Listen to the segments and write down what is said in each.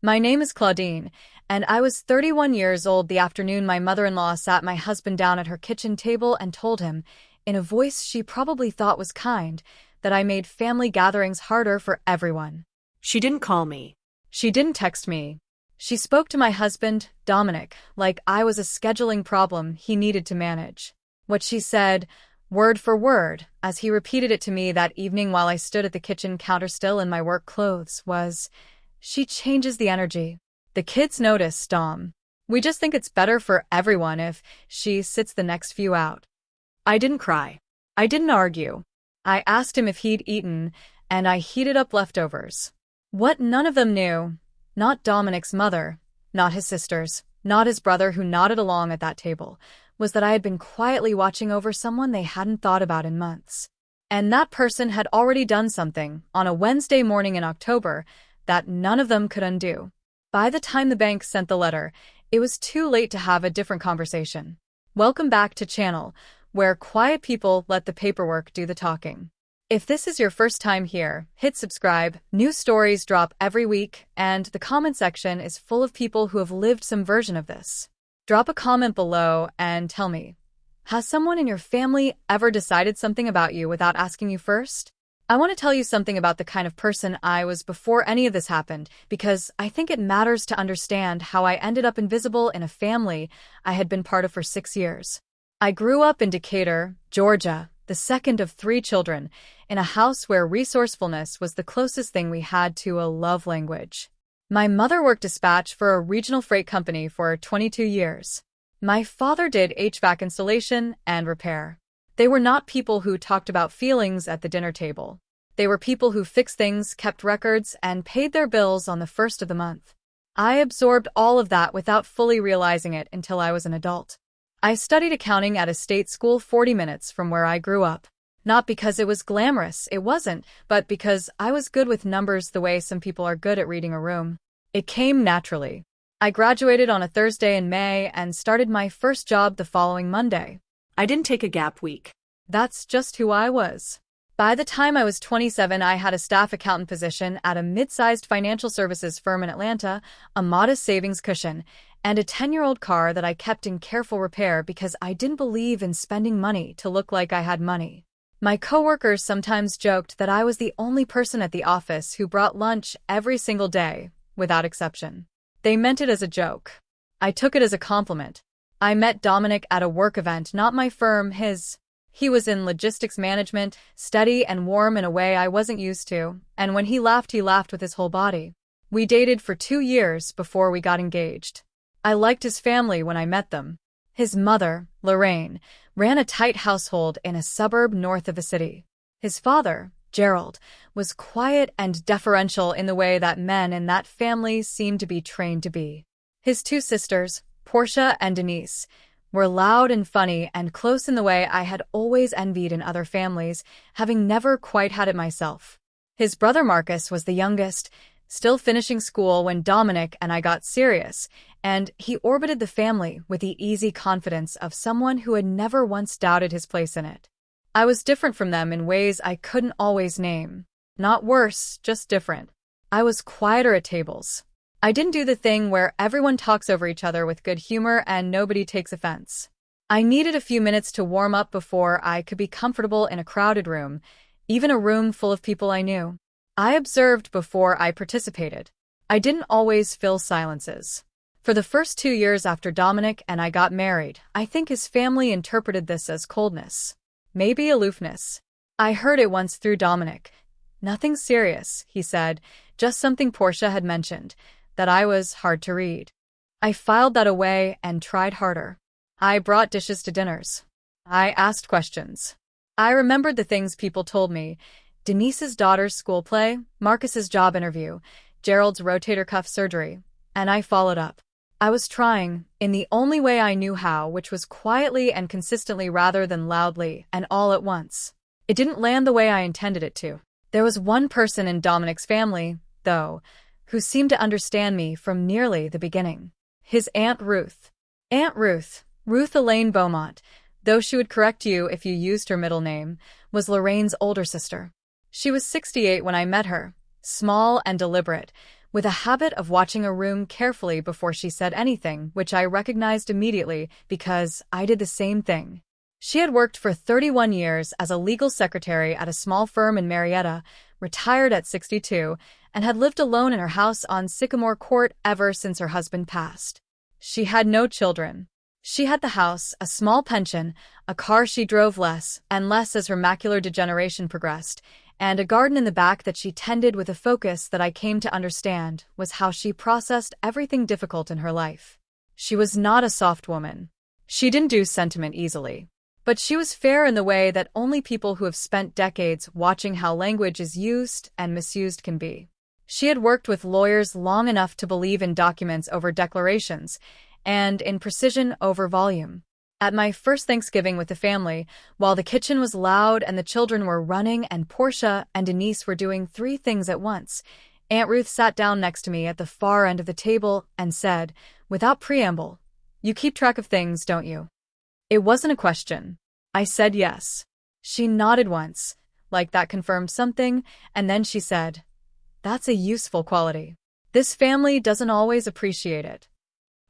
My name is Claudine, and I was 31 years old the afternoon my mother-in-law sat my husband down at her kitchen table and told him, in a voice she probably thought was kind, that I made family gatherings harder for everyone. She didn't call me. She didn't text me. She spoke to my husband, Dominic, like I was a scheduling problem he needed to manage. What she said, word for word, as he repeated it to me that evening while I stood at the kitchen counter still in my work clothes, was, "She changes the energy. The kids notice, Dom. We just think it's better for everyone if she sits the next few out." I didn't cry. I didn't argue. I asked him if he'd eaten, and I heated up leftovers. What none of them knew, not Dominic's mother, not his sisters, not his brother who nodded along at that table, was that I had been quietly watching over someone they hadn't thought about in months. And that person had already done something, on a Wednesday morning in October, that none of them could undo. By the time the bank sent the letter, it was too late to have a different conversation. Welcome back to channel, where quiet people let the paperwork do the talking. If this is your first time here, hit subscribe. New stories drop every week, and the comment section is full of people who have lived some version of this. Drop a comment below and tell me, has someone in your family ever decided something about you without asking you first? I want to tell you something about the kind of person I was before any of this happened, because I think it matters to understand how I ended up invisible in a family I had been part of for 6 years. I grew up in Decatur, Georgia, the second of 3 children, in a house where resourcefulness was the closest thing we had to a love language. My mother worked dispatch for a regional freight company for 22 years. My father did HVAC installation and repair. They were not people who talked about feelings at the dinner table. They were people who fixed things, kept records, and paid their bills on the first of the month. I absorbed all of that without fully realizing it until I was an adult. I studied accounting at a state school 40 minutes from where I grew up. Not because it was glamorous, it wasn't, but because I was good with numbers the way some people are good at reading a room. It came naturally. I graduated on a Thursday in May and started my first job the following Monday. I didn't take a gap week. That's just who I was. By the time I was 27, I had a staff accountant position at a mid-sized financial services firm in Atlanta, a modest savings cushion, and a 10-year-old car that I kept in careful repair because I didn't believe in spending money to look like I had money. My coworkers sometimes joked that I was the only person at the office who brought lunch every single day, without exception. They meant it as a joke. I took it as a compliment. I met Dominic at a work event, not my firm, his. He was in logistics management, steady and warm in a way I wasn't used to, and when he laughed with his whole body. We dated for 2 years before we got engaged. I liked his family when I met them. His mother, Lorraine, ran a tight household in a suburb north of the city. His father, Gerald, was quiet and deferential in the way that men in that family seemed to be trained to be. His 2 sisters, Portia and Denise, were loud and funny and close in the way I had always envied in other families, having never quite had it myself. His brother Marcus was the youngest, still finishing school when Dominic and I got serious, and he orbited the family with the easy confidence of someone who had never once doubted his place in it. I was different from them in ways I couldn't always name. Not worse, just different. I was quieter at tables. I didn't do the thing where everyone talks over each other with good humor and nobody takes offense. I needed a few minutes to warm up before I could be comfortable in a crowded room, even a room full of people I knew. I observed before I participated. I didn't always fill silences. For the first 2 years after Dominic and I got married, I think his family interpreted this as coldness. Maybe aloofness. I heard it once through Dominic. Nothing serious, he said, just something Portia had mentioned, that I was hard to read. I filed that away and tried harder. I brought dishes to dinners. I asked questions. I remembered the things people told me. Denise's daughter's school play, Marcus's job interview, Gerald's rotator cuff surgery, and I followed up. I was trying, in the only way I knew how, which was quietly and consistently rather than loudly, and all at once. It didn't land the way I intended it to. There was one person in Dominic's family, though, who seemed to understand me from nearly the beginning. His Aunt Ruth. Aunt Ruth, Ruth Elaine Beaumont, though she would correct you if you used her middle name, was Lorraine's older sister. She was 68 when I met her, small and deliberate, with a habit of watching a room carefully before she said anything, which I recognized immediately because I did the same thing. She had worked for 31 years as a legal secretary at a small firm in Marietta, retired at 62, and had lived alone in her house on Sycamore Court ever since her husband passed. She had no children. She had the house, a small pension, a car she drove less and less as her macular degeneration progressed, and a garden in the back that she tended with a focus that I came to understand was how she processed everything difficult in her life. She was not a soft woman. She didn't do sentiment easily. But she was fair in the way that only people who have spent decades watching how language is used and misused can be. She had worked with lawyers long enough to believe in documents over declarations and in precision over volume. At my first Thanksgiving with the family, while the kitchen was loud and the children were running and Portia and Denise were doing 3 things at once, Aunt Ruth sat down next to me at the far end of the table and said, without preamble, "You keep track of things, don't you?" It wasn't a question. I said yes. She nodded once, like that confirmed something, and then she said, "That's a useful quality. This family doesn't always appreciate it."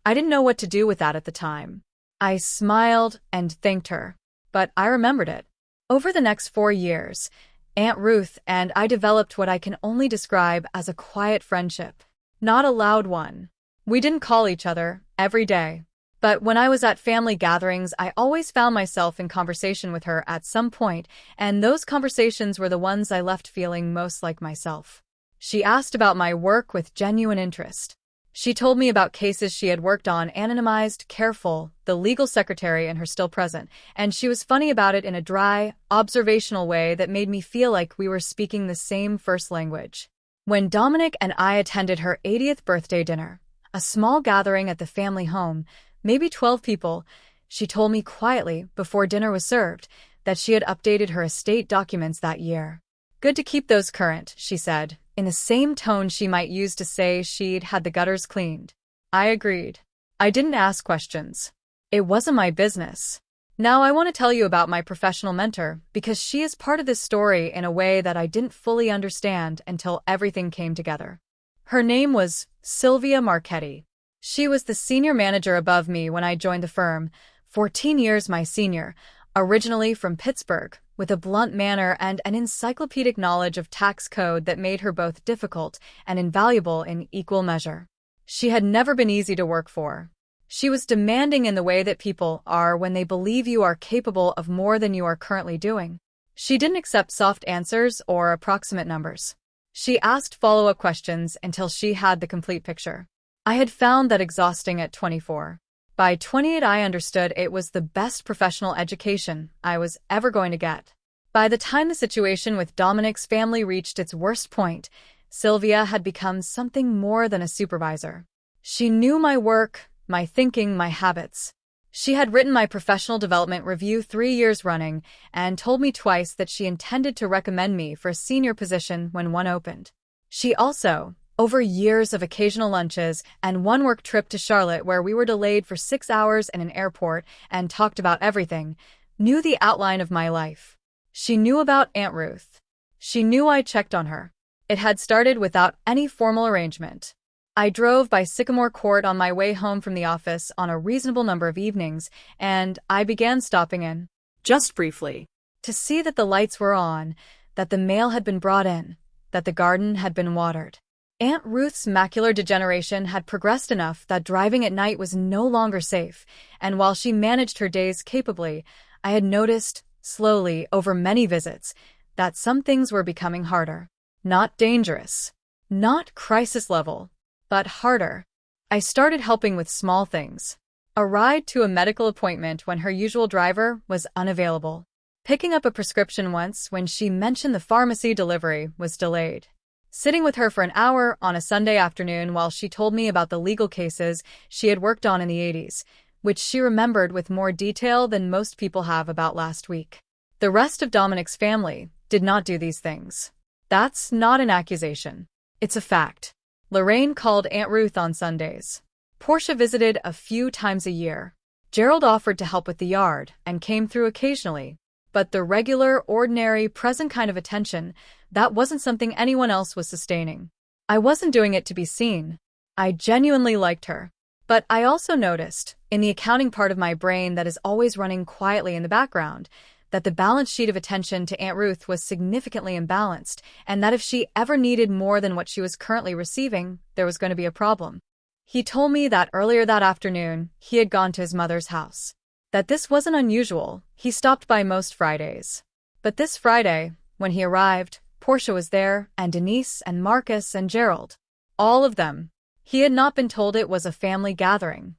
I didn't know what to do with that at the time. I smiled and thanked her, but I remembered it. Over the next 4 years, Aunt Ruth and I developed what I can only describe as a quiet friendship. Not a loud one. We didn't call each other every day. But when I was at family gatherings, I always found myself in conversation with her at some point, and those conversations were the ones I left feeling most like myself. She asked about my work with genuine interest. She told me about cases she had worked on, anonymized, careful, the legal secretary and her still present, and she was funny about it in a dry, observational way that made me feel like we were speaking the same first language. When Dominic and I attended her 80th birthday dinner, a small gathering at the family home, maybe 12 people, she told me quietly, before dinner was served, that she had updated her estate documents that year. "Good to keep those current," she said, in the same tone she might use to say she'd had the gutters cleaned. I agreed. I didn't ask questions. It wasn't my business. Now I want to tell you about my professional mentor, because she is part of this story in a way that I didn't fully understand until everything came together. Her name was Sylvia Marchetti. She was the senior manager above me when I joined the firm, 14 years my senior, originally from Pittsburgh, with a blunt manner and an encyclopedic knowledge of tax code that made her both difficult and invaluable in equal measure. She had never been easy to work for. She was demanding in the way that people are when they believe you are capable of more than you are currently doing. She didn't accept soft answers or approximate numbers. She asked follow-up questions until she had the complete picture. I had found that exhausting at 24. By 28, I understood it was the best professional education I was ever going to get. By the time the situation with Dominic's family reached its worst point, Sylvia had become something more than a supervisor. She knew my work, my thinking, my habits. She had written my professional development review 3 years running and told me twice that she intended to recommend me for a senior position when one opened. She also, over years of occasional lunches and one work trip to Charlotte where we were delayed for 6 hours in an airport and talked about everything, knew the outline of my life. She knew about Aunt Ruth. She knew I checked on her. It had started without any formal arrangement. I drove by Sycamore Court on my way home from the office on a reasonable number of evenings, and I began stopping in, Just briefly. to see that the lights were on, that the mail had been brought in, that the garden had been watered. Aunt Ruth's macular degeneration had progressed enough that driving at night was no longer safe, and while she managed her days capably, I had noticed, slowly, over many visits, that some things were becoming harder. Not dangerous. Not crisis level. But harder. I started helping with small things. A ride to a medical appointment when her usual driver was unavailable. Picking up a prescription once when she mentioned the pharmacy delivery was delayed. Sitting with her for an hour on a Sunday afternoon while she told me about the legal cases she had worked on in the 80s, which she remembered with more detail than most people have about last week. The rest of Dominic's family did not do these things. That's not an accusation. It's a fact. Lorraine called Aunt Ruth on Sundays. Portia visited a few times a year. Gerald offered to help with the yard and came through occasionally. But the regular, ordinary, present kind of attention, that wasn't something anyone else was sustaining. I wasn't doing it to be seen. I genuinely liked her. But I also noticed, in the accounting part of my brain that is always running quietly in the background, that the balance sheet of attention to Aunt Ruth was significantly imbalanced, and that if she ever needed more than what she was currently receiving, there was going to be a problem. He told me that earlier that afternoon, he had gone to his mother's house. That this wasn't unusual, he stopped by most Fridays. But this Friday, when he arrived, Portia was there, and Denise and Marcus and Gerald. All of them. He had not been told it was a family gathering.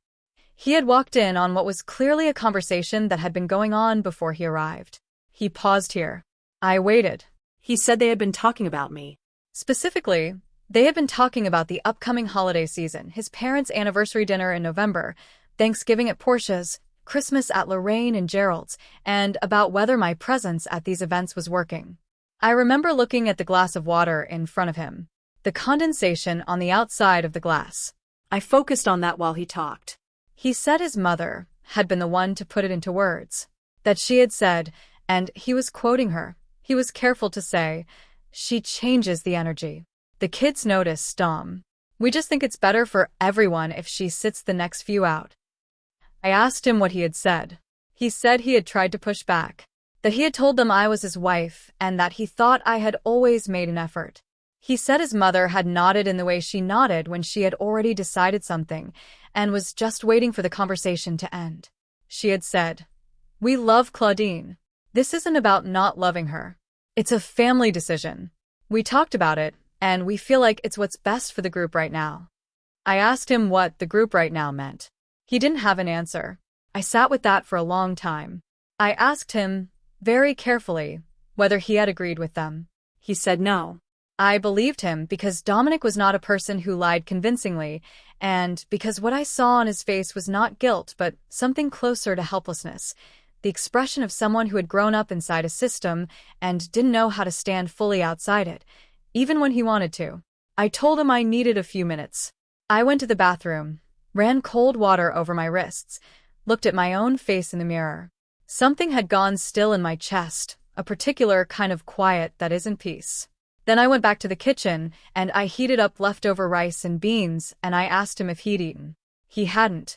He had walked in on what was clearly a conversation that had been going on before he arrived. He paused here. I waited. He said they had been talking about me. Specifically, they had been talking about the upcoming holiday season, his parents' anniversary dinner in November, Thanksgiving at Portia's, Christmas at Lorraine and Gerald's, and about whether my presence at these events was working. I remember looking at the glass of water in front of him, the condensation on the outside of the glass. I focused on that while he talked. He said his mother had been the one to put it into words. That she had said, and he was quoting her, he was careful to say, "She changes the energy. The kids notice, Dom. We just think it's better for everyone if she sits the next few out." I asked him what he had said. He said he had tried to push back, that he had told them I was his wife, and that he thought I had always made an effort. He said his mother had nodded in the way she nodded when she had already decided something, and was just waiting for the conversation to end. She had said, "We love Claudine. This isn't about not loving her. It's a family decision. We talked about it, and we feel like it's what's best for the group right now." I asked him what the group right now meant. He didn't have an answer. I sat with that for a long time. I asked him, very carefully, whether he had agreed with them. He said no. I believed him because Dominic was not a person who lied convincingly, and because what I saw on his face was not guilt but something closer to helplessness, the expression of someone who had grown up inside a system and didn't know how to stand fully outside it, even when he wanted to. I told him I needed a few minutes. I went to the bathroom, ran cold water over my wrists, looked at my own face in the mirror. Something had gone still in my chest, a particular kind of quiet that isn't peace. Then I went back to the kitchen, and I heated up leftover rice and beans, and I asked him if he'd eaten. He hadn't.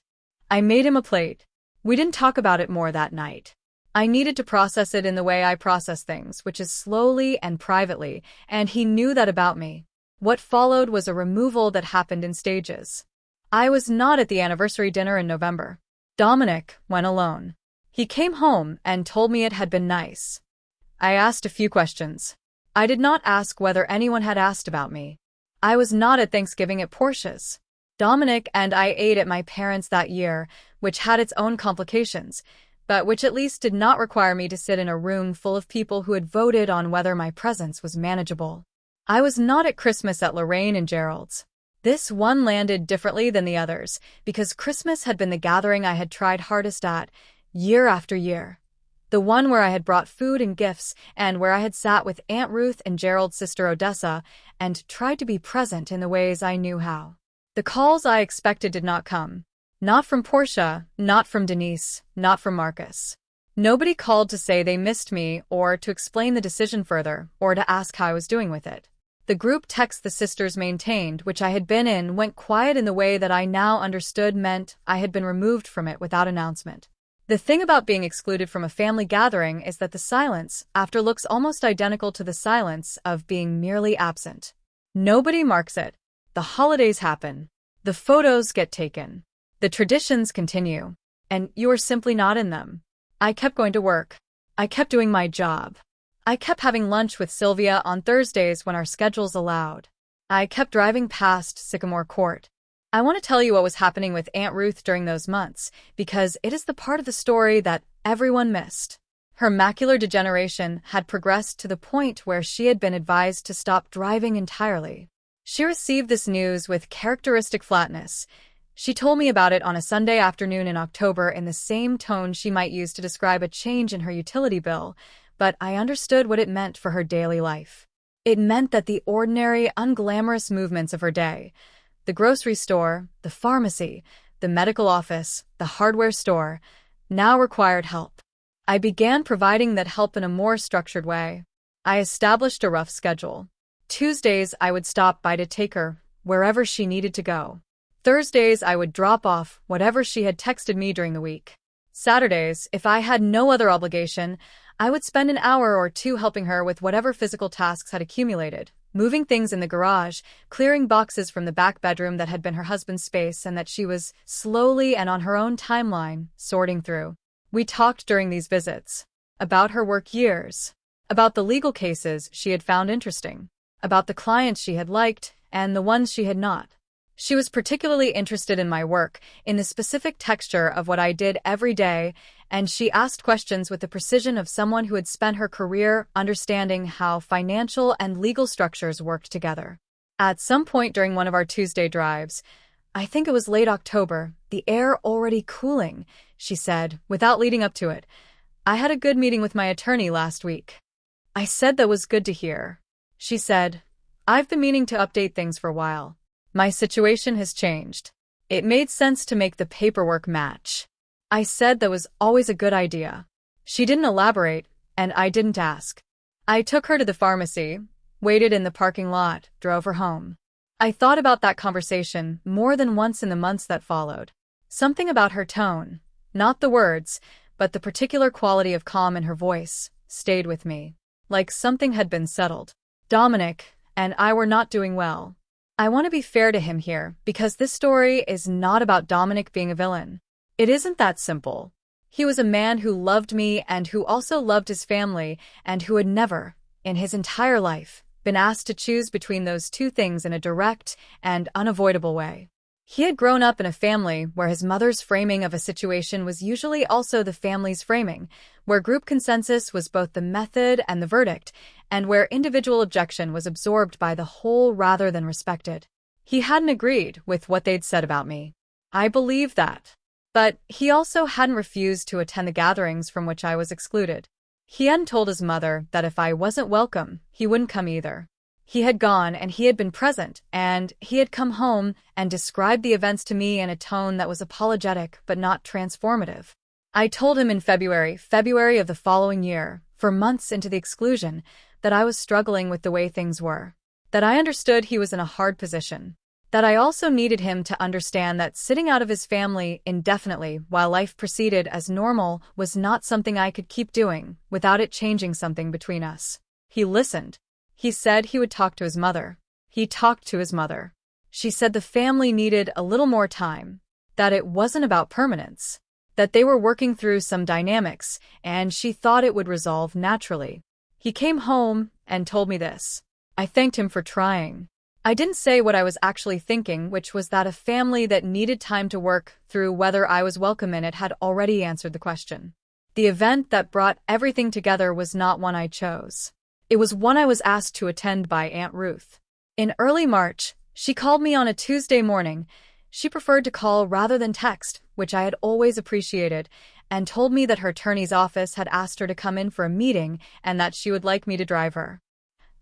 I made him a plate. We didn't talk about it more that night. I needed to process it in the way I process things, which is slowly and privately, and he knew that about me. What followed was a removal that happened in stages. I was not at the anniversary dinner in November. Dominic went alone. He came home and told me it had been nice. I asked a few questions. I did not ask whether anyone had asked about me. I was not at Thanksgiving at Portia's. Dominic and I ate at my parents' that year, which had its own complications, but which at least did not require me to sit in a room full of people who had voted on whether my presence was manageable. I was not at Christmas at Lorraine and Gerald's. This one landed differently than the others, because Christmas had been the gathering I had tried hardest at, year after year. The one where I had brought food and gifts, and where I had sat with Aunt Ruth and Gerald's sister Odessa, and tried to be present in the ways I knew how. The calls I expected did not come. Not from Portia, not from Denise, not from Marcus. Nobody called to say they missed me, or to explain the decision further, or to ask how I was doing with it. The group text the sisters maintained, which I had been in, went quiet in the way that I now understood meant I had been removed from it without announcement. The thing about being excluded from a family gathering is that the silence after looks almost identical to the silence of being merely absent. Nobody marks it. The holidays happen. The photos get taken. The traditions continue. And you are simply not in them. I kept going to work. I kept doing my job. I kept having lunch with Sylvia on Thursdays when our schedules allowed. I kept driving past Sycamore Court. I want to tell you what was happening with Aunt Ruth during those months, because it is the part of the story that everyone missed. Her macular degeneration had progressed to the point where she had been advised to stop driving entirely. She received this news with characteristic flatness. She told me about it on a Sunday afternoon in October in the same tone she might use to describe a change in her utility bill, but I understood what it meant for her daily life. It meant that the ordinary, unglamorous movements of her day, the grocery store, the pharmacy, the medical office, the hardware store, now required help. I began providing that help in a more structured way. I established a rough schedule. Tuesdays, I would stop by to take her wherever she needed to go. Thursdays, I would drop off whatever she had texted me during the week. Saturdays, if I had no other obligation, I would spend an hour or two helping her with whatever physical tasks had accumulated, moving things in the garage, clearing boxes from the back bedroom that had been her husband's space and that she was slowly and on her own timeline sorting through. We talked during these visits about her work years, about the legal cases she had found interesting, about the clients she had liked and the ones she had not. She was particularly interested in my work, in the specific texture of what I did every day, and she asked questions with the precision of someone who had spent her career understanding how financial and legal structures worked together. At some point during one of our Tuesday drives, I think it was late October, the air already cooling, she said, without leading up to it, "I had a good meeting with my attorney last week." I said that was good to hear. She said, "I've been meaning to update things for a while. My situation has changed. It made sense to make the paperwork match." I said that was always a good idea. She didn't elaborate, and I didn't ask. I took her to the pharmacy, waited in the parking lot, drove her home. I thought about that conversation more than once in the months that followed. Something about her tone, not the words, but the particular quality of calm in her voice, stayed with me. Like something had been settled. Dominic and I were not doing well. I want to be fair to him here, because this story is not about Dominic being a villain. It isn't that simple. He was a man who loved me and who also loved his family and who had never, in his entire life, been asked to choose between those two things in a direct and unavoidable way. He had grown up in a family where his mother's framing of a situation was usually also the family's framing, where group consensus was both the method and the verdict, and where individual objection was absorbed by the whole rather than respected. He hadn't agreed with what they'd said about me. I believe that. But he also hadn't refused to attend the gatherings from which I was excluded. He hadn't told his mother that if I wasn't welcome, he wouldn't come either. He had gone and he had been present, and he had come home and described the events to me in a tone that was apologetic but not transformative. I told him in February of the following year, for months into the exclusion, that I was struggling with the way things were, that I understood he was in a hard position, that I also needed him to understand that sitting out of his family indefinitely while life proceeded as normal was not something I could keep doing without it changing something between us. He listened. He said he would talk to his mother. He talked to his mother. She said the family needed a little more time, that it wasn't about permanence, that they were working through some dynamics, and she thought it would resolve naturally. He came home and told me this. I thanked him for trying. I didn't say what I was actually thinking, which was that a family that needed time to work through whether I was welcome in it had already answered the question. The event that brought everything together was not one I chose. It was one I was asked to attend by Aunt Ruth. In early March, she called me on a Tuesday morning. She preferred to call rather than text, which I had always appreciated, and told me that her attorney's office had asked her to come in for a meeting and that she would like me to drive her.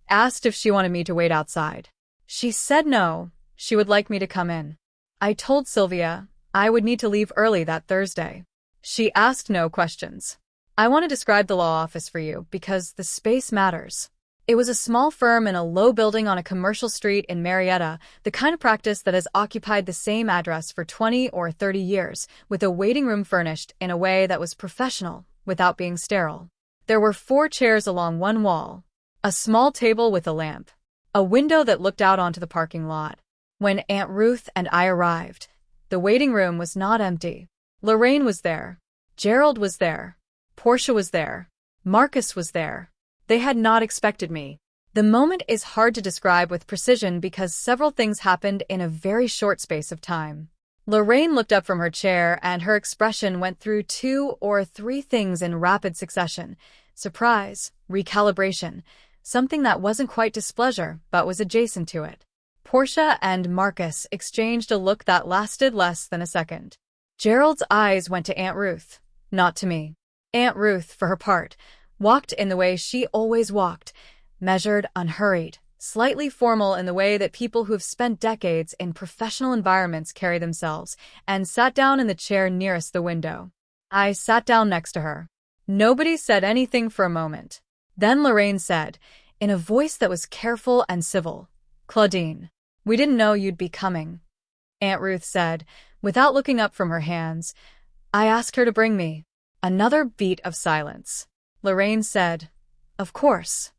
Asked if she wanted me to wait outside. She said no, she would like me to come in. I told Sylvia I would need to leave early that Thursday. She asked no questions. I want to describe the law office for you because the space matters. It was a small firm in a low building on a commercial street in Marietta, the kind of practice that has occupied the same address for 20 or 30 years, with a waiting room furnished in a way that was professional without being sterile. There were 4 chairs along one wall, a small table with a lamp, a window that looked out onto the parking lot. When Aunt Ruth and I arrived, the waiting room was not empty. Lorraine was there. Gerald was there. Portia was there. Marcus was there. They had not expected me. The moment is hard to describe with precision because several things happened in a very short space of time. Lorraine looked up from her chair and her expression went through 2 or 3 things in rapid succession. Surprise, recalibration, something that wasn't quite displeasure but was adjacent to it. Portia and Marcus exchanged a look that lasted less than a second. Gerald's eyes went to Aunt Ruth, not to me. Aunt Ruth, for her part, walked in the way she always walked, measured, unhurried, slightly formal in the way that people who have spent decades in professional environments carry themselves, and sat down in the chair nearest the window. I sat down next to her. Nobody said anything for a moment. Then Lorraine said, in a voice that was careful and civil. "Claudine, we didn't know you'd be coming," Aunt Ruth said, without looking up from her hands. "I asked her to bring me." Another beat of silence. Lorraine said, "Of course."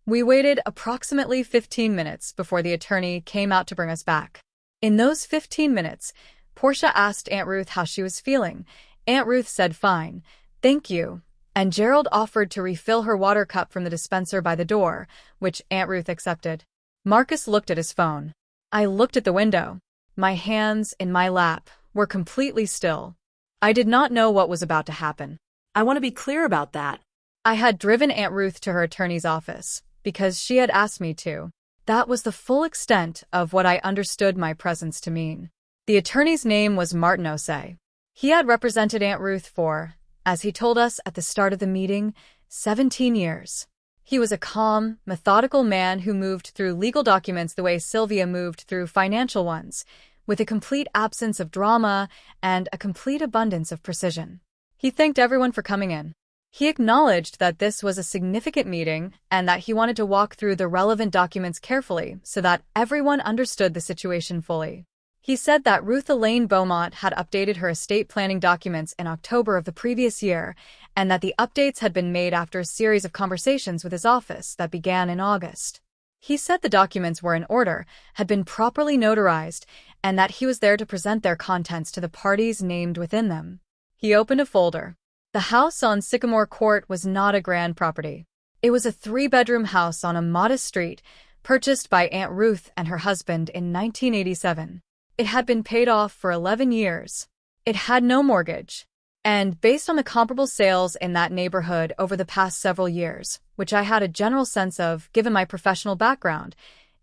We waited approximately 15 minutes before the attorney came out to bring us back. In those 15 minutes, Portia asked Aunt Ruth how she was feeling. Aunt Ruth said fine, thank you, and Gerald offered to refill her water cup from the dispenser by the door, which Aunt Ruth accepted. Marcus looked at his phone. I looked at the window. My hands in my lap were completely still. I did not know what was about to happen. I want to be clear about that. I had driven Aunt Ruth to her attorney's office because she had asked me to. That was the full extent of what I understood my presence to mean. The attorney's name was Martin Osei. He had represented Aunt Ruth for, as he told us at the start of the meeting, 17 years. He was a calm, methodical man who moved through legal documents the way Sylvia moved through financial ones, with a complete absence of drama and a complete abundance of precision. He thanked everyone for coming in. He acknowledged that this was a significant meeting and that he wanted to walk through the relevant documents carefully so that everyone understood the situation fully. He said that Ruth Elaine Beaumont had updated her estate planning documents in October of the previous year and that the updates had been made after a series of conversations with his office that began in August. He said the documents were in order, had been properly notarized, and that he was there to present their contents to the parties named within them. He opened a folder. The house on Sycamore Court was not a grand property. It was a 3-bedroom house on a modest street, purchased by Aunt Ruth and her husband in 1987. It had been paid off for 11 years. It had no mortgage. And based on the comparable sales in that neighborhood over the past several years, which I had a general sense of given my professional background,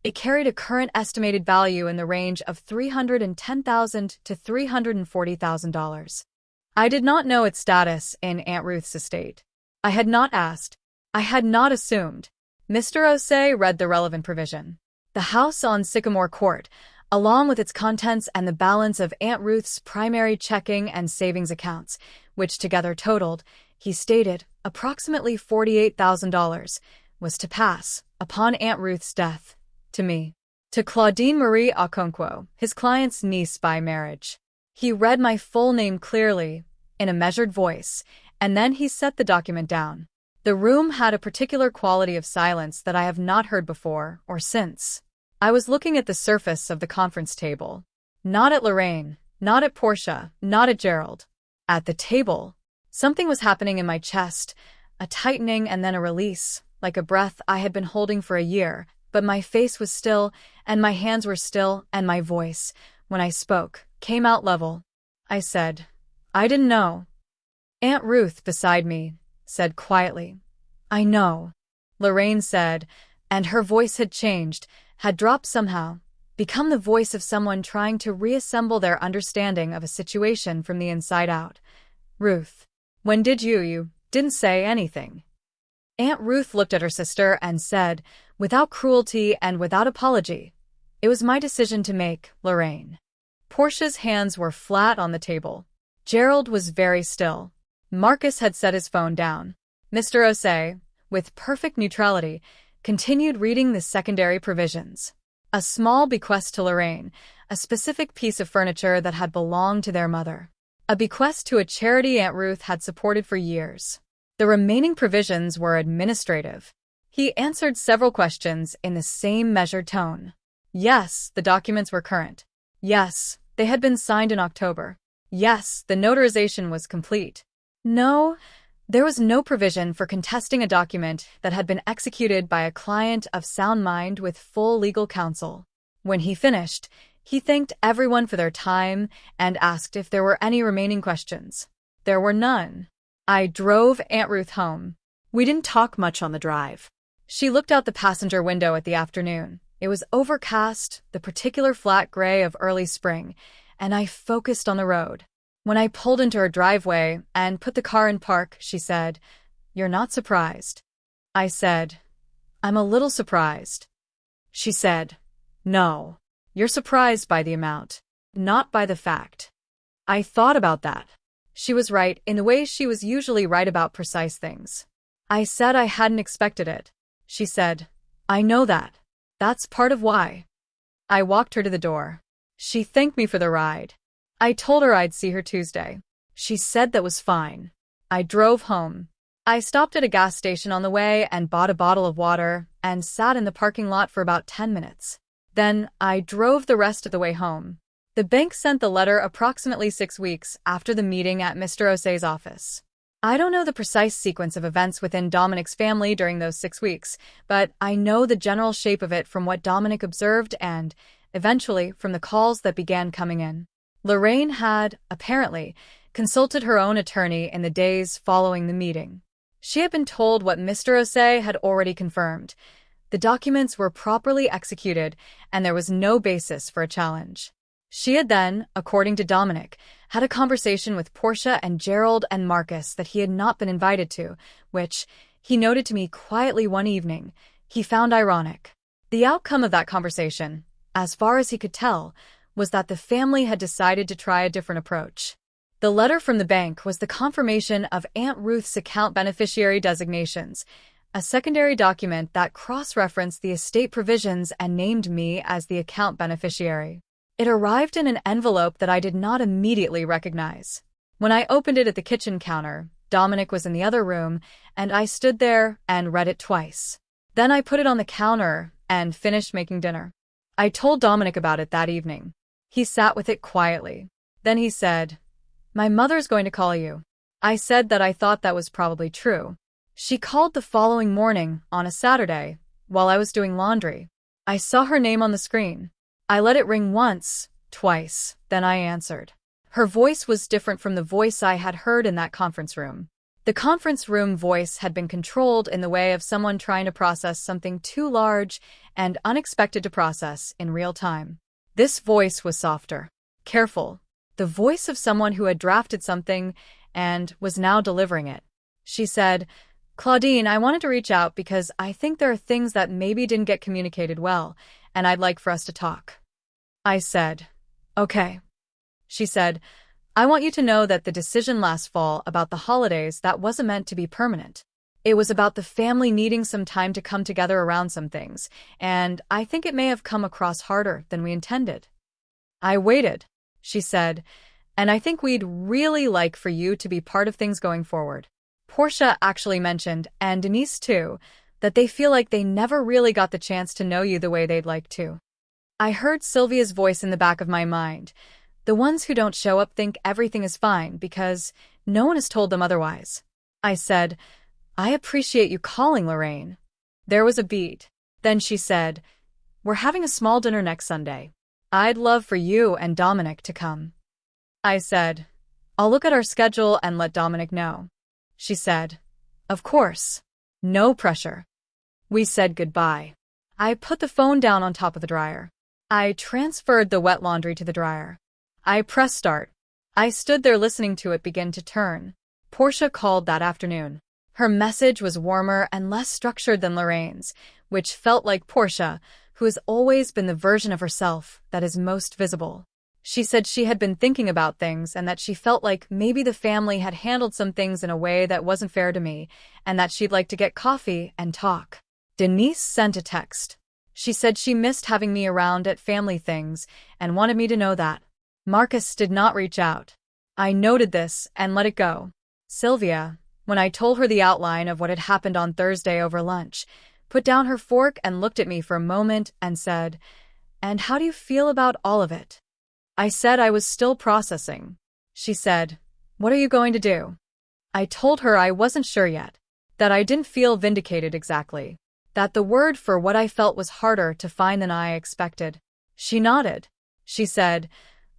it carried a current estimated value in the range of $310,000 to $340,000. I did not know its status in Aunt Ruth's estate. I had not asked. I had not assumed. Mr. Osei read the relevant provision. The house on Sycamore Court, along with its contents and the balance of Aunt Ruth's primary checking and savings accounts, which together totaled, he stated, approximately $48,000, was to pass, upon Aunt Ruth's death, to me, to Claudine Marie Okonkwo, his client's niece by marriage. He read my full name clearly, in a measured voice, and then he set the document down. The room had a particular quality of silence that I have not heard before or since. I was looking at the surface of the conference table. Not at Lorraine, not at Portia, not at Gerald. At the table. Something was happening in my chest, a tightening and then a release, like a breath I had been holding for a year, but my face was still, and my hands were still, and my voice, when I spoke, came out level. I said, I didn't know. Aunt Ruth, beside me, said quietly, I know. Lorraine said, and her voice had changed, had dropped somehow, become the voice of someone trying to reassemble their understanding of a situation from the inside out. Ruth, when did you didn't say anything. Aunt Ruth looked at her sister and said, without cruelty and without apology, it was my decision to make, Lorraine. Portia's hands were flat on the table. Gerald was very still. Marcus had set his phone down. Mr. Osei, with perfect neutrality, continued reading the secondary provisions. A small bequest to Lorraine, a specific piece of furniture that had belonged to their mother. A bequest to a charity Aunt Ruth had supported for years. The remaining provisions were administrative. He answered several questions in the same measured tone. Yes, the documents were current. Yes, they had been signed in October. Yes, the notarization was complete. No, there was no provision for contesting a document that had been executed by a client of sound mind with full legal counsel. When he finished, he thanked everyone for their time and asked if there were any remaining questions. There were none. I drove Aunt Ruth home. We didn't talk much on the drive. She looked out the passenger window at the afternoon. It was overcast, the particular flat gray of early spring, and I focused on the road. When I pulled into her driveway and put the car in park, she said, You're not surprised. I said, I'm a little surprised. She said, No, you're surprised by the amount, not by the fact. I thought about that. She was right in the way she was usually right about precise things. I said I hadn't expected it. She said, I know that. That's part of why. I walked her to the door. She thanked me for the ride. I told her I'd see her Tuesday. She said that was fine. I drove home. I stopped at a gas station on the way and bought a bottle of water and sat in the parking lot for about 10 minutes. Then I drove the rest of the way home. The bank sent the letter approximately 6 weeks after the meeting at Mr. Osei's office. I don't know the precise sequence of events within Dominic's family during those 6 weeks, but I know the general shape of it from what Dominic observed and, eventually, from the calls that began coming in. Lorraine had, apparently, consulted her own attorney in the days following the meeting. She had been told what Mr. Osei had already confirmed. The documents were properly executed, and there was no basis for a challenge. She had then, according to Dominic, had a conversation with Portia and Gerald and Marcus that he had not been invited to, which, he noted to me quietly one evening, he found ironic. The outcome of that conversation, as far as he could tell, was that the family had decided to try a different approach. The letter from the bank was the confirmation of Aunt Ruth's account beneficiary designations, a secondary document that cross-referenced the estate provisions and named me as the account beneficiary. It arrived in an envelope that I did not immediately recognize. When I opened it at the kitchen counter, Dominic was in the other room, and I stood there and read it twice. Then I put it on the counter and finished making dinner. I told Dominic about it that evening. He sat with it quietly. Then he said, "My mother's going to call you." I said that I thought that was probably true. She called the following morning, on a Saturday, while I was doing laundry. I saw her name on the screen. I let it ring once, twice, then I answered. Her voice was different from the voice I had heard in that conference room. The conference room voice had been controlled in the way of someone trying to process something too large and unexpected to process in real time. This voice was softer, careful, the voice of someone who had drafted something and was now delivering it. She said, "Claudine, I wanted to reach out because I think there are things that maybe didn't get communicated well, and I'd like for us to talk." I said, "Okay." She said, "I want you to know that the decision last fall about the holidays, that wasn't meant to be permanent. It was about the family needing some time to come together around some things, and I think it may have come across harder than we intended." I waited, she said, "and I think we'd really like for you to be part of things going forward." Portia actually mentioned, and Denise too, that they feel like they never really got the chance to know you the way they'd like to. I heard Sylvia's voice in the back of my mind. The ones who don't show up think everything is fine because no one has told them otherwise. I said, "I appreciate you calling, Lorraine." There was a beat. Then she said, "We're having a small dinner next Sunday. I'd love for you and Dominic to come." I said, "I'll look at our schedule and let Dominic know." She said, "Of course. No pressure." We said goodbye. I put the phone down on top of the dryer. I transferred the wet laundry to the dryer. I pressed start. I stood there listening to it begin to turn. Portia called that afternoon. Her message was warmer and less structured than Lorraine's, which felt like Portia, who has always been the version of herself that is most visible. She said she had been thinking about things and that she felt like maybe the family had handled some things in a way that wasn't fair to me, and that she'd like to get coffee and talk. Denise sent a text. She said she missed having me around at family things and wanted me to know that. Marcus did not reach out. I noted this and let it go. Sylvia, when I told her the outline of what had happened on Thursday over lunch, put down her fork and looked at me for a moment and said, "And how do you feel about all of it?" I said I was still processing. She said, "What are you going to do?" I told her I wasn't sure yet, that I didn't feel vindicated exactly, that the word for what I felt was harder to find than I expected. She nodded. She said,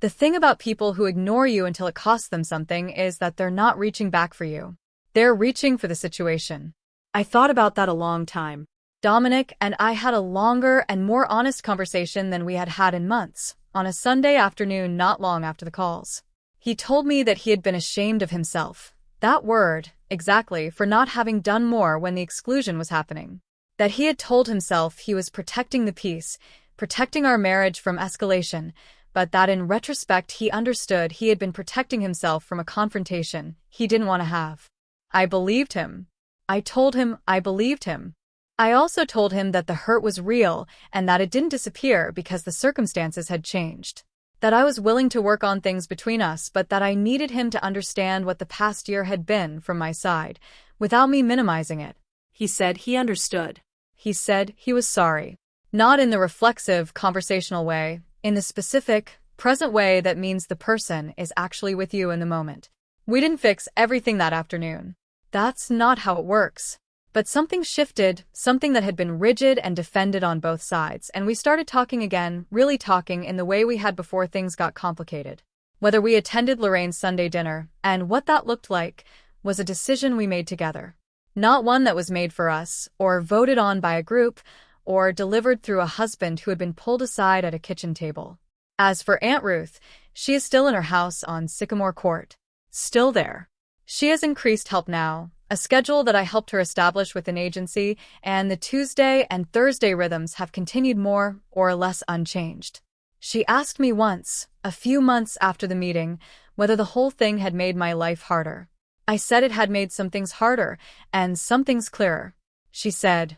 "The thing about people who ignore you until it costs them something is that they're not reaching back for you. They're reaching for the situation." I thought about that a long time. Dominic and I had a longer and more honest conversation than we had had in months, on a Sunday afternoon not long after the calls. He told me that he had been ashamed of himself, that word, exactly, for not having done more when the exclusion was happening. That he had told himself he was protecting the peace, protecting our marriage from escalation, but that in retrospect he understood he had been protecting himself from a confrontation he didn't want to have. I believed him. I told him I believed him. I also told him that the hurt was real and that it didn't disappear because the circumstances had changed. That I was willing to work on things between us, but that I needed him to understand what the past year had been from my side, without me minimizing it. He said he understood. He said he was sorry. Not in the reflexive, conversational way, in the specific, present way that means the person is actually with you in the moment. We didn't fix everything that afternoon. That's not how it works. But something shifted, something that had been rigid and defended on both sides, and we started talking again, really talking in the way we had before things got complicated. Whether we attended Lorraine's Sunday dinner, and what that looked like, was a decision we made together. Not one that was made for us, or voted on by a group, or delivered through a husband who had been pulled aside at a kitchen table. As for Aunt Ruth, she is still in her house on Sycamore Court. Still there. She has increased help now, a schedule that I helped her establish with an agency, and the Tuesday and Thursday rhythms have continued more or less unchanged. She asked me once, a few months after the meeting, whether the whole thing had made my life harder. I said it had made some things harder and some things clearer. She said,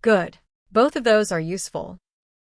"Good. Both of those are useful.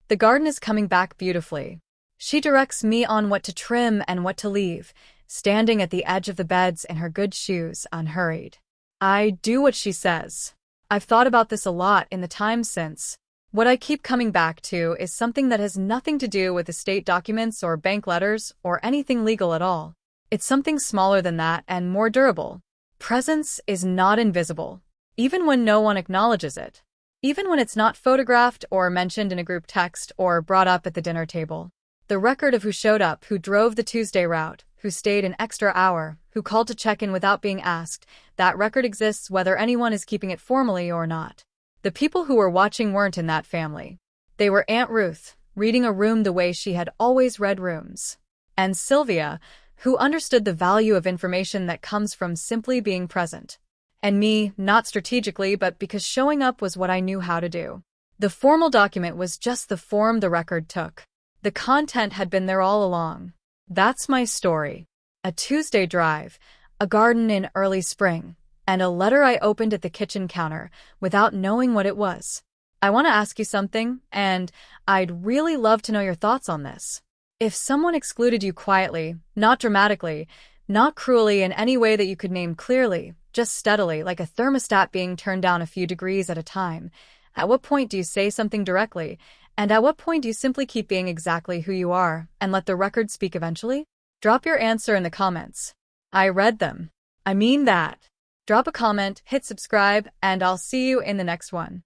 The garden is coming back beautifully." She directs me on what to trim and what to leave, standing at the edge of the beds in her good shoes, unhurried. I do what she says. I've thought about this a lot in the time since. What I keep coming back to is something that has nothing to do with estate documents or bank letters or anything legal at all. It's something smaller than that and more durable. Presence is not invisible, even when no one acknowledges it. Even when it's not photographed or mentioned in a group text or brought up at the dinner table. The record of who showed up, who drove the Tuesday route, who stayed an extra hour, who called to check in without being asked, that record exists whether anyone is keeping it formally or not. The people who were watching weren't in that family. They were Aunt Ruth, reading a room the way she had always read rooms, and Sylvia, who understood the value of information that comes from simply being present. And me, not strategically, but because showing up was what I knew how to do. The formal document was just the form the record took. The content had been there all along. That's my story. A Tuesday drive, a garden in early spring, and a letter I opened at the kitchen counter without knowing what it was. I want to ask you something, and I'd really love to know your thoughts on this. If someone excluded you quietly, not dramatically, not cruelly in any way that you could name clearly, just steadily, like a thermostat being turned down a few degrees at a time, at what point do you say something directly? And at what point do you simply keep being exactly who you are and let the record speak eventually? Drop your answer in the comments. I read them. I mean that. Drop a comment, hit subscribe, and I'll see you in the next one.